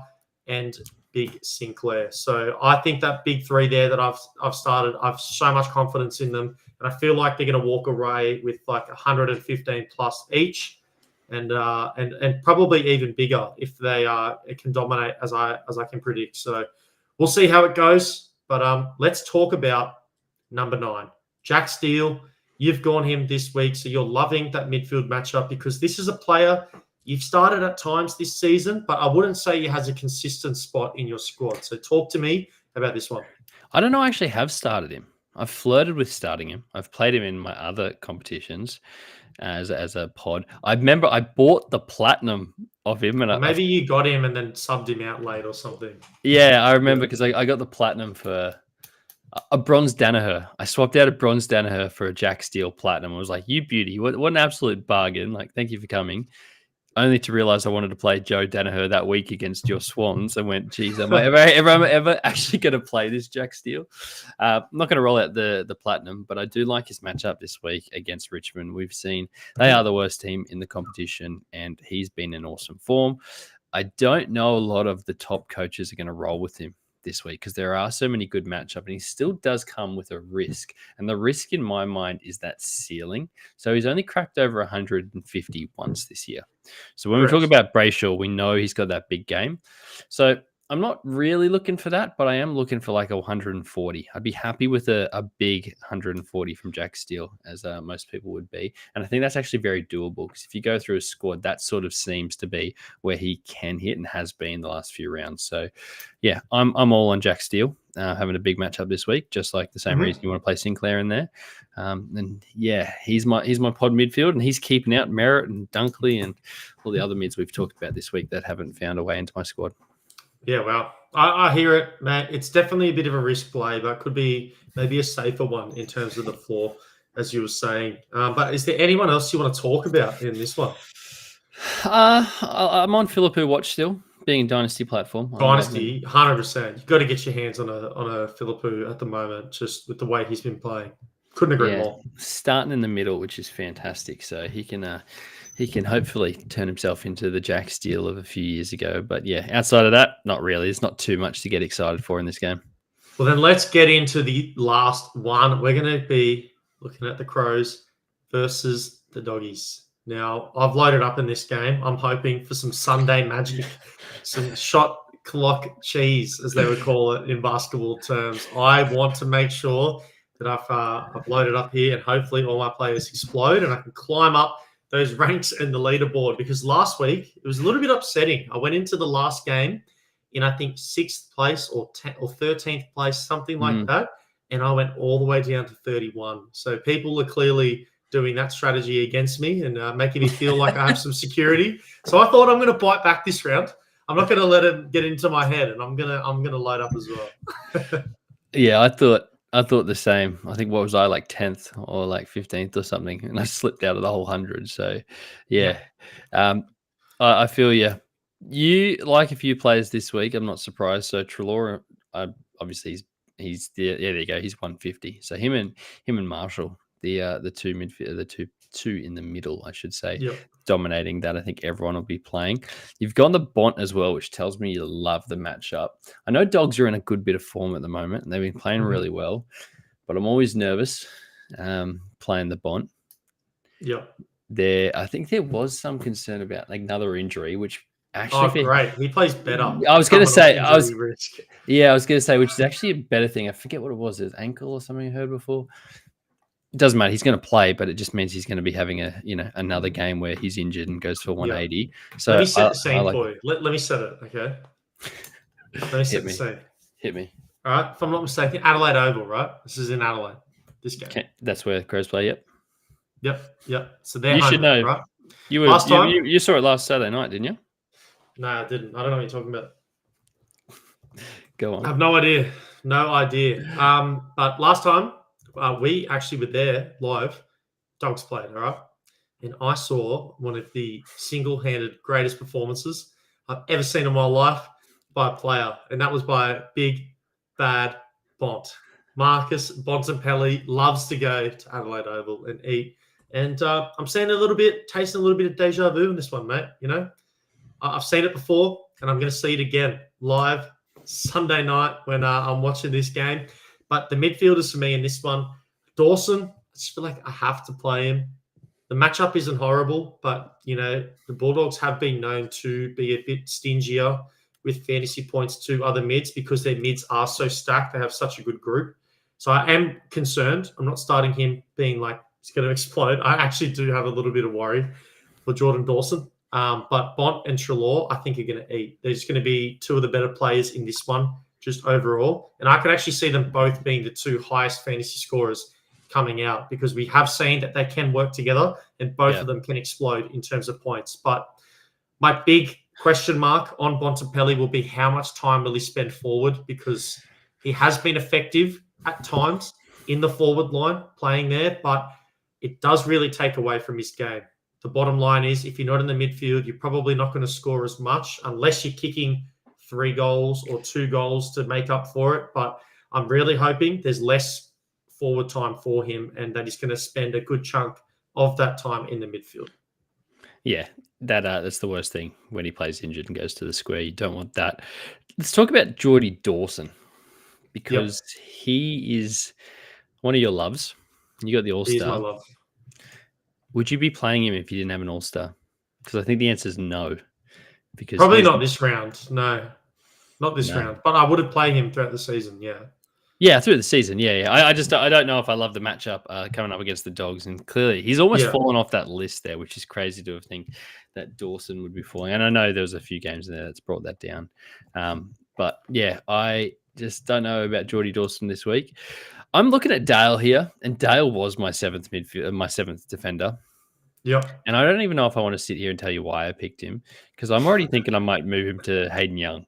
and Big Sinclair. So I think that big three there that I've started, I've so much confidence in them, and I feel like they're going to walk away with like 115 plus each. And probably even bigger if they can dominate as I can predict. So we'll see how it goes. But let's talk about number 9, Jack Steele. You've gone him this week, so you're loving that midfield matchup because this is a player you've started at times this season, but I wouldn't say he has a consistent spot in your squad. So talk to me about this one. I don't know. I actually have started him. I've flirted with starting him. I've played him in my other competitions as a pod. I remember I bought the platinum of him, and maybe you got him and then subbed him out late or something. Yeah, I remember because I got the platinum for a bronze Danaher. I swapped out a bronze Danaher for a Jack Steele platinum. I was like, "You beauty! What an absolute bargain! Like, thank you for coming." Only to realize I wanted to play Joe Danaher that week against your Swans and went, geez, am I ever actually going to play this Jack Steele? I'm not going to roll out the platinum, but I do like his matchup this week against Richmond. We've seen they are the worst team in the competition, and he's been in awesome form. I don't know a lot of the top coaches are going to roll with him this week because there are so many good matchups, and he still does come with a risk. And the risk in my mind is that ceiling. So he's only cracked over 150 once this year. So when we talk about Brayshaw, we know he's got that big game. So I'm not really looking for that, but I am looking for like a 140. I'd be happy with a big 140 from Jack Steele, as most people would be. And I think that's actually very doable because if you go through a squad, that sort of seems to be where he can hit and has been the last few rounds. So yeah, I'm all on Jack Steele having a big matchup this week, just like the same reason you want to play Sinclair in there. And yeah, he's my pod midfield, and he's keeping out Merritt and Dunkley and all the other mids we've talked about this week that haven't found a way into my squad. Yeah, well, I hear it, Matt. It's definitely a bit of a risk play, but could be maybe a safer one in terms of the floor, as you were saying. But is there anyone else you want to talk about in this one? I'm on Philippou Watch still, being a Dynasty platform. Dynasty, 100%. You've got to get your hands on a Philippou at the moment, just with the way he's been playing. Couldn't agree more. Starting in the middle, which is fantastic. So he can hopefully turn himself into the Jack Steele of a few years ago. But yeah, outside of that, not really. There's not too much to get excited for in this game. Well, then let's get into the last one. We're going to be looking at the Crows versus the Doggies. Now, I've loaded up in this game. I'm hoping for some Sunday magic, some shot clock cheese, as they would call it in basketball terms. I want to make sure that I've loaded up here, and hopefully all my players explode and I can climb up those ranks in the leaderboard, because last week it was a little bit upsetting. I went into the last game in, I think, 6th place or 13th place, something like that, and I went all the way down to 31. So people are clearly doing that strategy against me and making me feel like I have some security. So I thought I'm going to bite back this round. I'm not going to let it get into my head, and I'm gonna load up as well. Yeah, I thought I thought the same. I think what was I like 10th or like 15th or something, and I slipped out of the whole 100. So, yeah, Yep. um, I feel you. You like a few players this week. I'm not surprised. So Trelaw, obviously he's yeah, there you go. He's 150. So him and Marshall, the two midfield, the two in the middle, I should say, Yep. dominating that. I think everyone will be playing. You've gone the Bont as well, which tells me you love the matchup. I know Dogs are in a good bit of form at the moment, and they've been playing Mhm. really well, but I'm always nervous playing the Bont. Yep. I think there was some concern about like another injury, which actually, Oh, great. He plays better. I was going to Coming off say, injury risk. I was going to say, which is actually a better thing. I forget what it was. It was ankle or something I heard before. It doesn't matter. He's going to play, but it just means he's going to be having another game where he's injured and goes for 180. So Let me set the I scene like for you. Let me set it, okay? Let me set the scene. Hit me. All right. If I'm not mistaken, Adelaide Oval, right? This is in Adelaide, this game. Okay, that's where Crows play. Yep. So they're You home, should know. right? Last time you saw it last Saturday night, didn't you? No, I didn't. I don't know what you're talking about. Go on. I have no idea. But last time we actually were there live. Dogs played, all right? And I saw one of the single-handed greatest performances I've ever seen in my life by a player, and that was by big, bad Bont. Marcus Bontempelli loves to go to Adelaide Oval and eat. And I'm tasting a little bit of deja vu in this one, mate. You know, I've seen it before, and I'm going to see it again live Sunday night when I'm watching this game. But the midfielders for me in this one, Dawson, I just feel like I have to play him. The matchup isn't horrible, but, the Bulldogs have been known to be a bit stingier with fantasy points to other mids because their mids are so stacked. They have such a good group. So I am concerned. I'm not starting him being like, he's going to explode. I actually do have a little bit of worry for Jordan Dawson. But Bont and Trelaw, I think, are going to eat. They're just going to be two of the better players in this one, just overall. And I could actually see them both being the two highest fantasy scorers coming out because we have seen that they can work together and both of them can explode in terms of points. But my big question mark on Bontempelli will be how much time will he spend forward, because he has been effective at times in the forward line playing there, but it does really take away from his game. The bottom line is if you're not in the midfield, you're probably not going to score as much unless you're kicking 3 goals or 2 goals to make up for it. But I'm really hoping there's less forward time for him and that he's going to spend a good chunk of that time in the midfield. Yeah, that's the worst thing when he plays injured and goes to the square. You don't want that. Let's talk about Geordie Dawson because he is one of your loves. You got the All-Star. He is my love. Would you be playing him if you didn't have an All-Star? Because I think the answer is no. Because probably not this round. No, not this round. But I would have played him throughout the season. Yeah, through the season. Yeah. I don't know if I love the matchup coming up against the Dogs, and clearly he's almost fallen off that list there, which is crazy to think that Dawson would be falling. And I know there was a few games in there that's brought that down. But yeah, I just don't know about Geordie Dawson this week. I'm looking at Dale here, and Dale was my seventh defender. Yep. And I don't even know if I want to sit here and tell you why I picked him, because I'm already thinking I might move him to Hayden Young.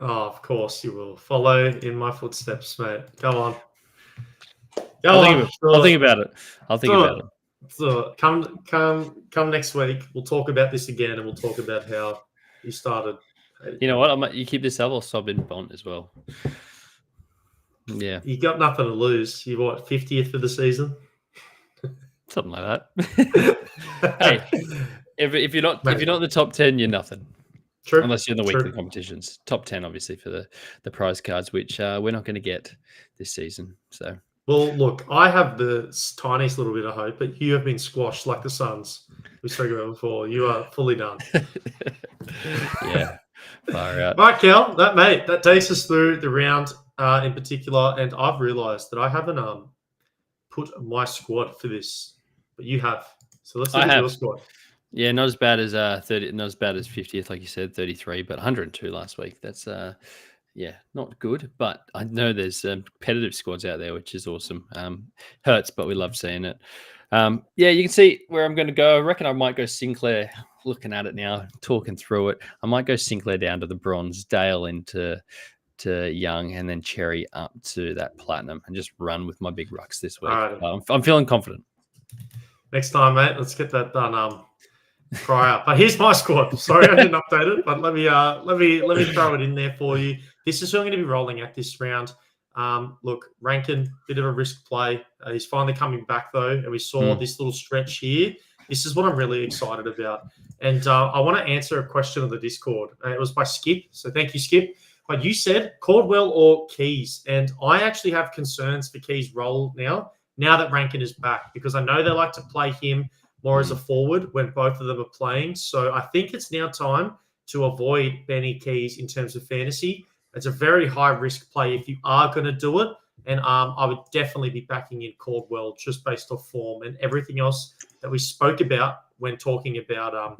Oh, of course you will. Follow in my footsteps, mate. Go on. I'll think about it. I'll think about it. So come next week. We'll talk about this again, and we'll talk about how you started. You know what? You keep this up. I'll sub in Bont as well. Yeah. You got nothing to lose. You what, 50th for the season? Something like that. Hey, if you're not in the top 10, you're nothing. True. Unless you're in the weekly competitions. Top 10, obviously, for the prize cards, which we're not going to get this season. So, well, look, I have the tiniest little bit of hope, but you have been squashed like the Suns we spoke about before. You are fully done. Yeah, far out. Right, Cal, that takes us through the round in particular, and I've realised that I haven't put my squad for this, but you have. So let's look at your squad. Yeah, not as bad as 30, not as bad as 50th, like you said, 33, but 102 last week. That's not good. But I know there's competitive squads out there, which is awesome. Hurts, but we love seeing it. You can see where I'm going to go. I reckon I might go Sinclair. Looking at it now, talking through it, I might go Sinclair down to the bronze, Dale into to young, and then cherry up to that platinum, and just run with my big rucks this week. Alrighty. I'm feeling confident. Next time, mate. Let's get that done. Prior. But here's my squad. Sorry, I didn't update it, but let me throw it in there for you. This is who I'm going to be rolling at this round. Look, Rankin, bit of a risk play. He's finally coming back though, and we saw this little stretch here. This is what I'm really excited about. And I want to answer a question on the Discord. It was by Skip, so thank you, Skip. But you said Caldwell or Keys, and I actually have concerns for Keys' role now that Rankin is back, because I know they like to play him more as a forward when both of them are playing. So I think it's now time to avoid Benny Keys in terms of fantasy. It's a very high-risk play if you are going to do it. And I would definitely be backing in Caldwell just based off form and everything else that we spoke about when talking about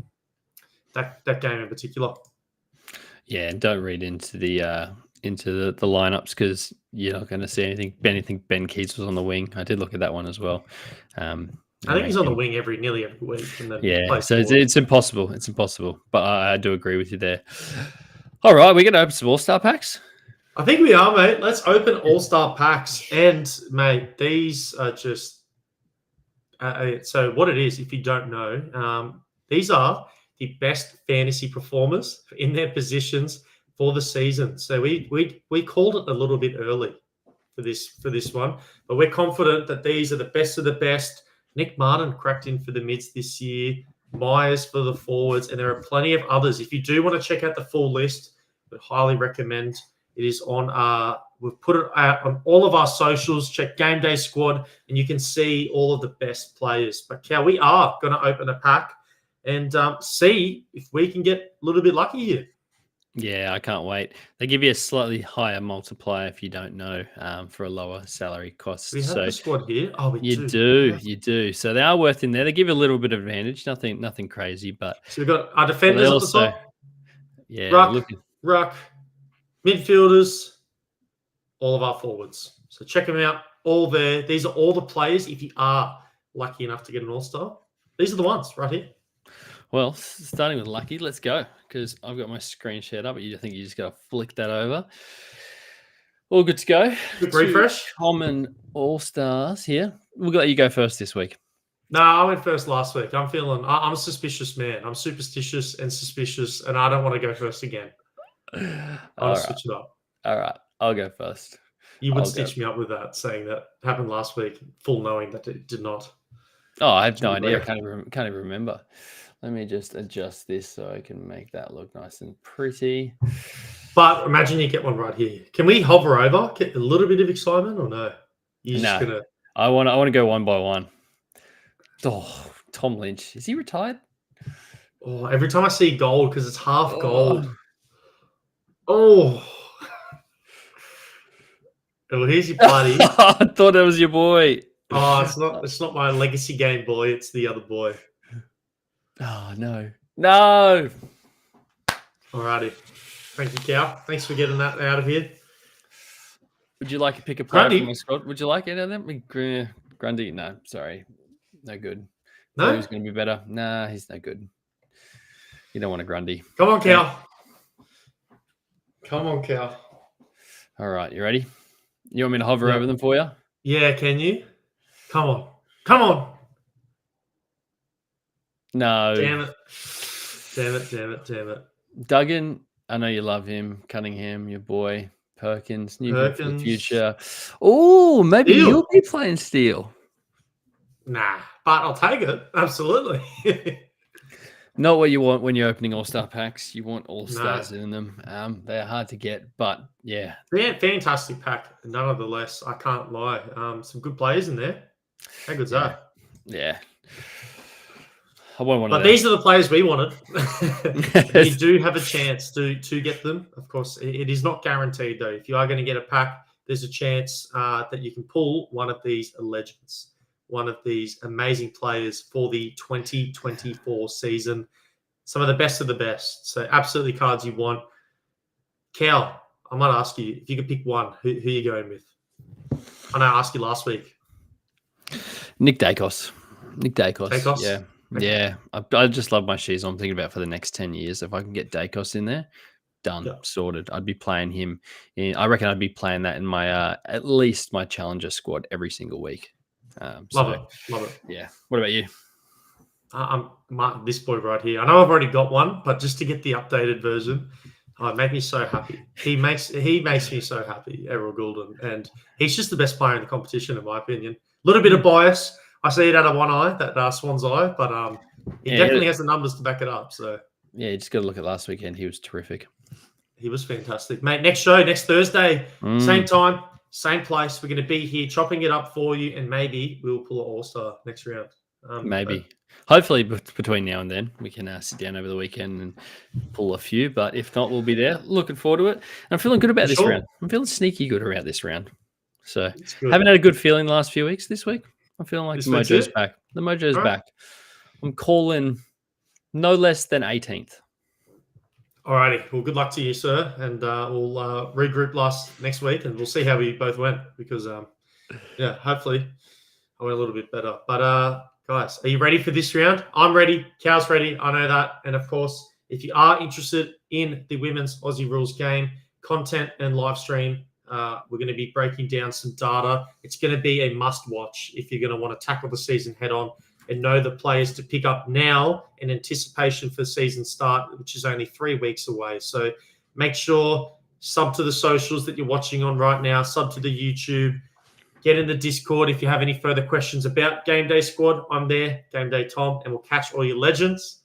that game in particular. Yeah, and don't read into the lineups, because you're not going to see anything. Ben Keys was on the wing. I did look at that one as well. I think he's on the wing nearly every week. And then so it's impossible. It's impossible. But I do agree with you there. All right, we're going to open some All-Star packs. I think we are, mate. Let's open All-Star packs. And, mate, these are just so what it is, if you don't know, these are the best fantasy performers in their positions for the season. So we called it a little bit early for this one, but we're confident that these are the best of the best. Nick Martin cracked in for the mids this year, Myers for the forwards, and there are plenty of others. If you do want to check out the full list, I would highly recommend. It is on we've put it out on all of our socials. Check Game Day Squad, and you can see all of the best players. But Cal, we are going to open a pack and see if we can get a little bit lucky here. Yeah, I can't wait. They give you a slightly higher multiplier if you don't know, for a lower salary cost. We have the squad here. Oh, we do. You do. So they are worth in there. They give you a little bit of advantage. Nothing crazy, but so we've got our defenders also, at the top. Yeah, ruck, midfielders, all of our forwards. So check them out. All there. These are all the players. If you are lucky enough to get an All-Star, these are the ones right here. Well, starting with lucky, let's go, because I've got my screen shared up. But I think you just got to flick that over. All good to go. Quick refresh. Common All-Stars here. We'll let you go first this week. No, I went first last week. I'm a suspicious man. I'm superstitious and suspicious, and I don't want to go first again. I'll switch it up. All right, I'll go first. You would stitch me up with that, saying that happened last week, full knowing that it did not. Oh, I have no idea. I can't even remember. Let me just adjust this so I can make that look nice and pretty. But imagine you get one right here. Can we hover over, get a little bit of excitement, or no? No. I want to go one by one. Oh, Tom Lynch. Is he retired? Oh, every time I see gold, because it's half gold. Oh. Well, here's your buddy. I thought that was your boy. Oh, it's not my legacy game boy. It's the other boy. Oh, no. No. Alrighty. Thank you, Cal. Thanks for getting that out of here. Would you like to pick a player from my squad? Would you like any of them? Grundy? No, sorry. No good. No? Who's going to be better? Nah, he's no good. You don't want a Grundy. Come on, Cal. Come on, Cal. All right, you ready? You want me to hover over them for you? Yeah, can you? Come on. Come on. No. Damn it. Duggan, I know you love him. Cunningham, your boy. Perkins, new for the future. Oh, maybe you'll be playing Steel. Nah, but I'll take it. Absolutely. Not what you want when you're opening All-Star packs. You want All-Stars in them. They're hard to get, but yeah. Fantastic pack, nonetheless. I can't lie. Some good players in there. How good's that? Yeah. I want one but of them. These are the players we wanted. You do have a chance to get them. Of course, it is not guaranteed, though. If you are going to get a pack, there's a chance that you can pull one of these legends, one of these amazing players for the 2024 season. Some of the best. So absolutely cards you want. Cal, I might ask you, if you could pick one, who are you going with? I know I asked you last week. Nick Dacos. Dacos? Yeah. Okay. Yeah. I just love my shoes. I'm thinking about for the next 10 years. If I can get Dacos in there, done, Yeah. sorted. I'd be playing him I reckon I'd be playing that in my at least my challenger squad every single week. Love it. Love it. Yeah. What about you? I'm this boy right here. I know I've already got one, but just to get the updated version, it made me so happy. He makes me so happy, Errol Goulden, and he's just the best player in the competition, in my opinion. A little bit of bias. I see it out of one eye, that Swan's eye, but he definitely has the numbers to back it up. So yeah, you just got to look at last weekend. He was terrific. he was fantastic, mate. Next show, next Thursday, same time, same place. We're going to be here chopping it up for you, and maybe we'll pull an all-star next round. Maybe. Hopefully, between now and then, we can sit down over the weekend and pull a few. But if not, we'll be there. Looking forward to it. And I'm feeling good about this round. I'm feeling sneaky good about this round. So, haven't had a good feeling the last few weeks. This week, I'm feeling like the mojo's back. The mojo's back. I'm calling no less than 18th. Alrighty. Well, good luck to you, sir. And we'll regroup next week, and we'll see how we both went. Because, hopefully I went a little bit better. But, guys, are you ready for this round? I'm ready. Cal's ready. I know that. And, of course, if you are interested in the women's Aussie rules game content and live stream, we're going to be breaking down some data. It's going to be a must-watch if you're going to want to tackle the season head-on and know the players to pick up now in anticipation for the season start, which is only 3 weeks away. So make sure, sub to the socials that you're watching on right now, sub to the YouTube, get in the Discord if you have any further questions about Game Day Squad. I'm there, Game Day Tom, and we'll catch all your legends